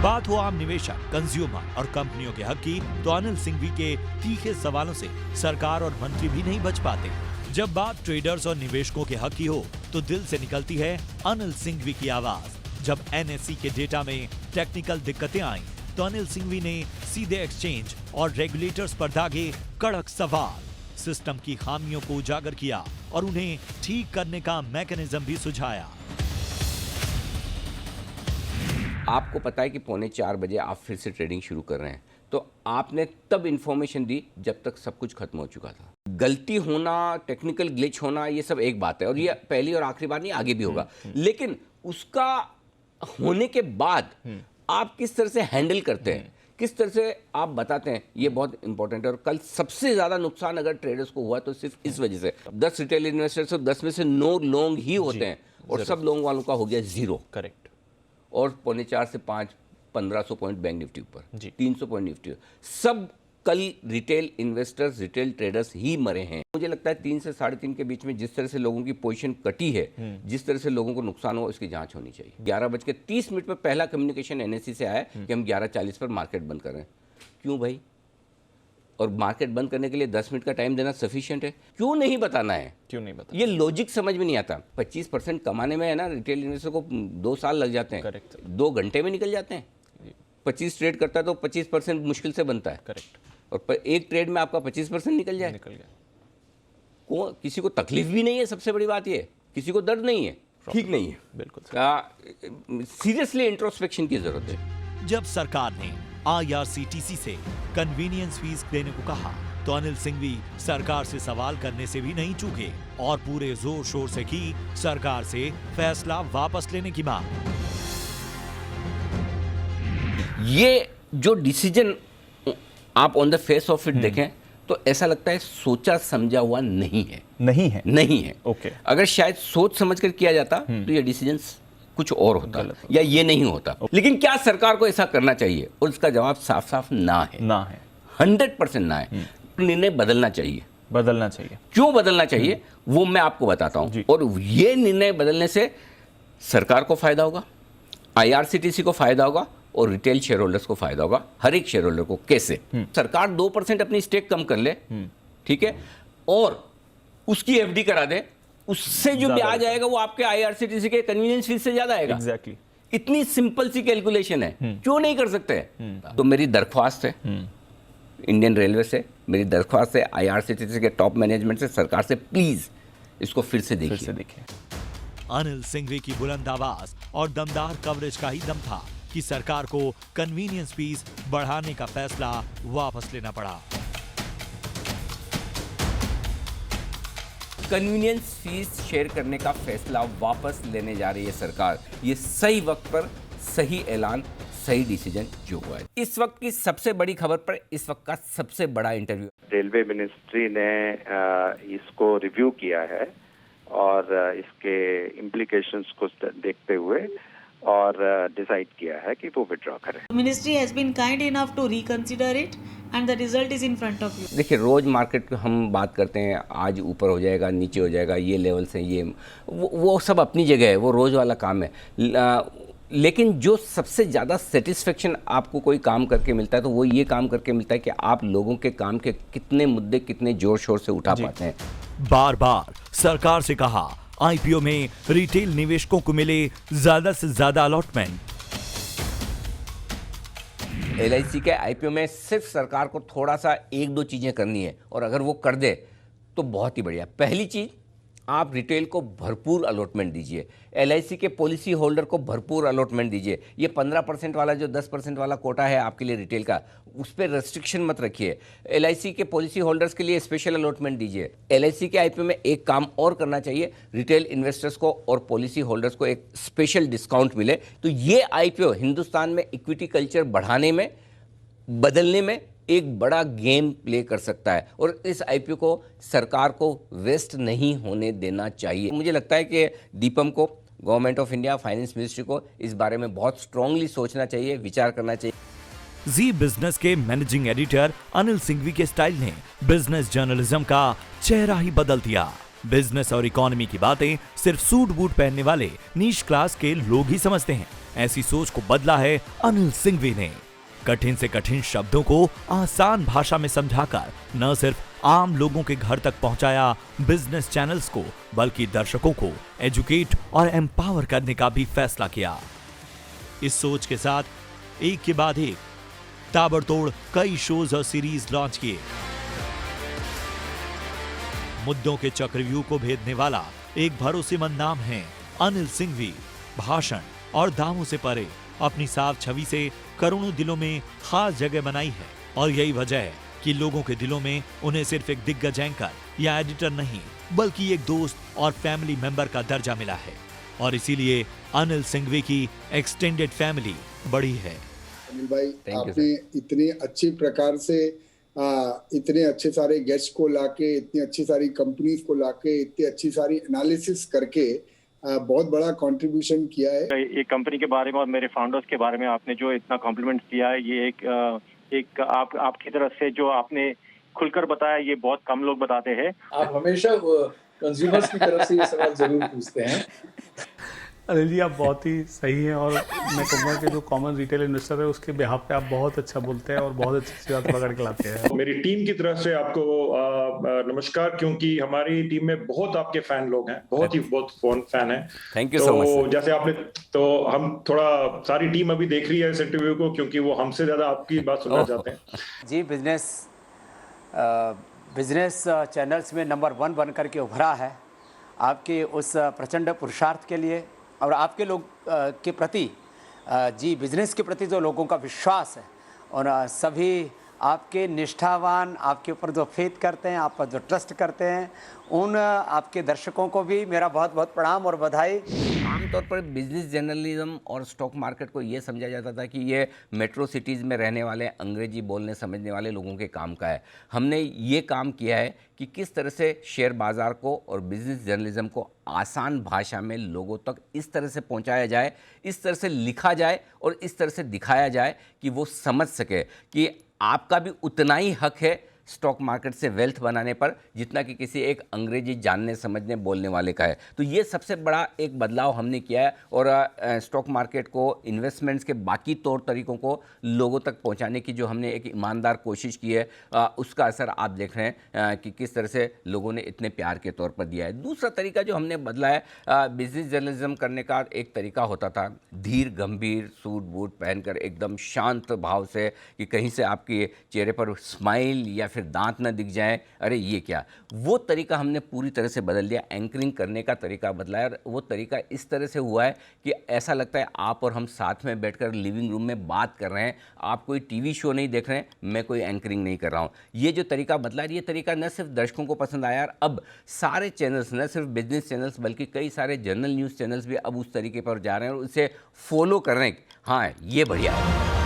बात हो आम निवेशक, कंज्यूमर और कंपनियों के हक की, तो अनिल सिंघवी के तीखे सवालों से सरकार और मंत्री भी नहीं बच पाते। जब बात ट्रेडर्स और निवेशकों के हक की हो, तो दिल से निकलती है अनिल सिंघवी की आवाज। जब एनएसई के डेटा में टेक्निकल दिक्कतें आईं, तो अनिल सिंघवी ने सीधे एक्सचेंज और रेगुलेटर्स पर दागे कड़क सवाल, सिस्टम की खामियों को उजागर किया और उन्हें ठीक करने का मैकेनिज्म भी सुझाया। आपको पता है कि 3:45 आप फिर से ट्रेडिंग शुरू कर रहे हैं, तो आपने तब इंफॉर्मेशन दी जब तक सब कुछ खत्म हो चुका था। गलती होना, टेक्निकल ग्लिच होना, ये सब एक बात है और ये पहली और आखिरी बार नहीं, आगे भी होगा। लेकिन उसका होने के बाद आप किस तरह से हैंडल करते हैं, किस तरह से आप बताते हैं, ये बहुत इंपॉर्टेंट है। और कल सबसे ज़्यादा नुकसान अगर ट्रेडर्स को हुआ तो सिर्फ इस वजह से 10 रिटेल इन्वेस्टर्स, 10 में से 9 लॉन्ग ही होते हैं और सब लॉन्ग वालों का हो गया 0। करेक्ट। और 4.25 से 5, 1500 पॉइंट बैंक निफ्टी ऊपर, 300 पॉइंट निफ्टी, सब कल रिटेल इन्वेस्टर्स, रिटेल ट्रेडर्स ही मरे हैं। मुझे लगता है 3 से 3.5 के बीच में जिस तरह से लोगों की पोजीशन कटी है, जिस तरह से लोगों को नुकसान हुआ, इसकी जांच होनी चाहिए। 11:30 पर पहला कम्युनिकेशन एनएसई से आया कि हम 11:40 पर मार्केट बंद कर रहे हैं। क्यों भाई? और मार्केट बंद करने के लिए 10 मिनट का टाइम देना सफिशिएंट है? क्यों नहीं बताना है? क्यों नहीं बताना? ये लॉजिक समझ में नहीं आता। 25% कमाने में है ना, रिटेल इन्वेस्टर को 2 साल लग जाते हैं। करेक्ट। 2 घंटे में निकल जाते हैं। 25 ट्रेड करता है तो 25% मुश्किल से बनता है। करेक्ट। और एक ट्रेड में आपका 25% निकल जाए, निकल गया। किसी को तकलीफ भी नहीं है, सबसे बड़ी बात ये, किसी को दर्द नहीं है, ठीक नहीं है। बिल्कुल सीरियसली इंट्रोस्पेक्शन की जरूरत है। जब सरकार ने IRCTC से कन्वीनियंस फीस देने को कहा, तो अनिल सिंघवी सरकार से सवाल करने से भी नहीं चूके और पूरे जोर शोर से की सरकार से फैसला वापस लेने की मांग। ये जो डिसीजन आप on the face of it देखें तो ऐसा लगता है सोचा समझा हुआ नहीं है। ओके। अगर शायद सोच समझ कर किया जाता तो ये डिसीजन कुछ और होता या ये नहीं होता। लेकिन क्या सरकार को ऐसा करना चाहिए? और उसका जवाब साफ साफ ना है। 100% ना है। निर्णय बदलना चाहिए। क्यों बदलना चाहिए वो मैं आपको बताता हूं। और ये निर्णय बदलने से सरकार को फायदा होगा, IRCTC को फायदा होगा और रिटेल शेयर होल्डर्स को फायदा होगा। हर एक शेयर होल्डर को। कैसे? सरकार 2% अपनी स्टेक कम कर ले, ठीक है, और उसकी FD करा दे, उससे जो ब्याज आएगा वो आपके IRCTC के कन्वीनियंस फीस से ज्यादा आएगा। एग्जैक्टली। इतनी सिंपल सी कैलकुलेशन है। क्यों नहीं कर सकते? तो मेरी दरख्वास्त है इंडियन रेलवे से, मेरी दरख्वास्त है IRCTC के टॉप मैनेजमेंट से, सरकार से, प्लीज इसको फिर से देखिए। अनिल सिंघवी की बुलंद आवाज और दमदार कवरेज का ही दम था कि सरकार को कन्वीनियंस फीस बढ़ाने का फैसला वापस लेना पड़ा। कन्वीनियंस फीस शेयर करने का फैसला वापस लेने जा रही है सरकार। ये सही वक्त पर सही ऐलान, सही डिसीजन जो हुआ है। इस वक्त की सबसे बड़ी खबर पर इस वक्त का सबसे बड़ा इंटरव्यू। रेलवे मिनिस्ट्री ने इसको रिव्यू किया है और इसके इम्प्लीकेशंस को देखते हुए और डिसाइड किया है कि वो विड्रॉ करें। Ministry has been kind enough to reconsider it and the result is in front of you. देखिए, रोज मार्केट हम बात करते हैं, आज ऊपर हो जाएगा, नीचे हो जाएगा, ये लेवल से ये वो सब अपनी जगह है, वो रोज वाला काम है। लेकिन जो सबसे ज़्यादा सेटिस्फेक्शन आपको कोई काम करके मिलता है तो वो ये काम करके मिलता है कि आप लोगों के काम के कितने मुद्दे कितने जोर शोर से उठा पाते हैं। बार बार सरकार से कहा IPO में रिटेल निवेशकों को मिले ज्यादा से ज्यादा अलॉटमेंट। LIC के IPO में सिर्फ सरकार को थोड़ा सा 1-2 चीजें करनी है और अगर वो कर दे तो बहुत ही बढ़िया। पहली चीज, आप रिटेल को भरपूर अलॉटमेंट दीजिए, LIC के पॉलिसी होल्डर को भरपूर अलॉटमेंट दीजिए। ये 15% वाला जो 10% वाला कोटा है आपके लिए रिटेल का, उस पर रेस्ट्रिक्शन मत रखिए। LIC के पॉलिसी होल्डर्स के लिए स्पेशल अलॉटमेंट दीजिए। LIC के IPO में एक काम और करना चाहिए, रिटेल इन्वेस्टर्स को और पॉलिसी होल्डर्स को एक स्पेशल डिस्काउंट मिले। तो ये IPO हिंदुस्तान में इक्विटी कल्चर बढ़ाने में, बदलने में एक बड़ा गेम प्ले कर सकता है और इस IPO को सरकार को वेस्ट नहीं होने देना चाहिए। मुझे लगता है कि दीपम को, government of India, finance ministry को इस बारे में बहुत स्ट्रांगली सोचना चाहिए, विचार करना चाहिए। जी बिजनेस के मैनेजिंग एडिटर अनिल सिंघवी के स्टाइल ने बिजनेस जर्नलिज्म का चेहरा ही बदल दिया। बिजनेस और इकोनॉमी की बातें सिर्फ सूट बूट पहनने वाले नीश क्लास के लोग ही समझते हैं। ऐसी सोच को बदला है अनिल सिंघवी ने। कठिन से कठिन शब्दों को आसान भाषा में समझाकर न सिर्फ आम लोगों के घर तक पहुंचाया बिजनेस चैनल्स को, बल्कि दर्शकों को एजुकेट और एम्पावर करने का भी फैसला किया। इस सोच के साथ एक के बाद एक ताबड़तोड़ कई शोज और सीरीज लॉन्च किए। मुद्दों के चक्रव्यूह को भेदने वाला एक भरोसेमंद नाम है अनिल सिंघवी। भाषण और दावों से परे अपनी साफ छवि से करोड़ों दिलों में खास जगह बनाई है, और यही वजह है कि लोगों के दिलों में उन्हें सिर्फ एक दिग्गज एंकर या एडिटर नहीं, बल्कि एक दोस्त और फैमिली मेंबर का दर्जा मिला है। और इसीलिए अनिल सिंघवी की एक्सटेंडेड फैमिली बड़ी है। अनिल भाई, आपने इतनी अच्छी प्रकार से इतने अच्छे सारे गेस्ट को लाके, इतनी अच्छी सारी कंपनीज को लाके, इतनी अच्छी सारी एनालिसिस करके बहुत बड़ा कंट्रीब्यूशन किया है। ये कंपनी के बारे में और मेरे फाउंडर्स के बारे में आपने जो इतना कॉम्प्लीमेंट किया है, ये एक आपकी तरफ से जो आपने खुलकर बताया, ये बहुत कम लोग बताते हैं। आप हमेशा कंज्यूमर्स की तरफ से ये सवाल जरूर पूछते हैं। अनिल जी, आप बहुत ही सही हैं, और मैं कहूँगा कि जो कॉमन रिटेल इन्वेस्टर है उसके बिहाफ पे आप बहुत अच्छा बोलते हैं और बहुत अच्छी बात पकड़ के लाते हैं। मेरी टीम की तरफ से आपको नमस्कार, क्योंकि हमारी टीम में बहुत आपके फैन लोग हैं, बहुत फैन हैं। Thank you so much. जैसे आपने, तो हम थोड़ा सारी टीम अभी देख रही है इस इंटरव्यू को, क्योंकि वो हमसे ज्यादा आपकी बात सुनना चाहते हैं। जी, बिजनेस चैनल्स में नंबर 1 बन करके उभरा है। आपके उस प्रचंड पुरुषार्थ के लिए और आपके लोग के प्रति, जी बिजनेस के प्रति जो लोगों का विश्वास है, और सभी आपके निष्ठावान, आपके ऊपर जो फेथ करते हैं, आप पर जो ट्रस्ट करते हैं, उन आपके दर्शकों को भी मेरा बहुत बहुत प्रणाम और बधाई। आमतौर पर बिजनेस जर्नलिज्म और स्टॉक मार्केट को ये समझा जाता था कि ये मेट्रो सिटीज़ में रहने वाले, अंग्रेजी बोलने समझने वाले लोगों के काम का है। हमने ये काम किया है कि किस तरह से शेयर बाज़ार को और बिजनेस जर्नलिज्म को आसान भाषा में लोगों तक इस तरह से पहुंचाया जाए, इस तरह से लिखा जाए और इस तरह से दिखाया जाए कि वो समझ सके कि आपका भी उतना ही हक है स्टॉक मार्केट से वेल्थ बनाने पर, जितना कि किसी एक अंग्रेजी जानने समझने बोलने वाले का है। तो ये सबसे बड़ा एक बदलाव हमने किया है, और स्टॉक मार्केट को, इन्वेस्टमेंट्स के बाकी तौर तरीकों को लोगों तक पहुंचाने की जो हमने एक ईमानदार कोशिश की है, उसका असर आप देख रहे हैं कि किस तरह से लोगों ने इतने प्यार के तौर पर दिया है। दूसरा तरीका जो हमने बदला है, बिजनेस जर्नलिज्म करने का एक तरीका होता था धीर गंभीर सूट बूट पहनकर एकदम शांत भाव से, कि कहीं से आपके चेहरे पर स्माइल या फिर दांत न दिख जाए, अरे ये क्या। वो तरीका हमने पूरी तरह से बदल दिया। एंकरिंग करने का तरीका बदला है, और वो तरीका इस तरह से हुआ है कि ऐसा लगता है आप और हम साथ में बैठकर लिविंग रूम में बात कर रहे हैं। आप कोई टीवी शो नहीं देख रहे हैं, मैं कोई एंकरिंग नहीं कर रहा हूँ। ये जो तरीका बदला है, ये तरीका न सिर्फ दर्शकों को पसंद आया, और अब सारे चैनल्स, न सिर्फ बिजनेस चैनल्स बल्कि कई सारे जनरल न्यूज़ चैनल्स भी अब उस तरीके पर जा रहे हैं और उसे फॉलो कर रहे हैं। हाँ, ये बढ़िया है।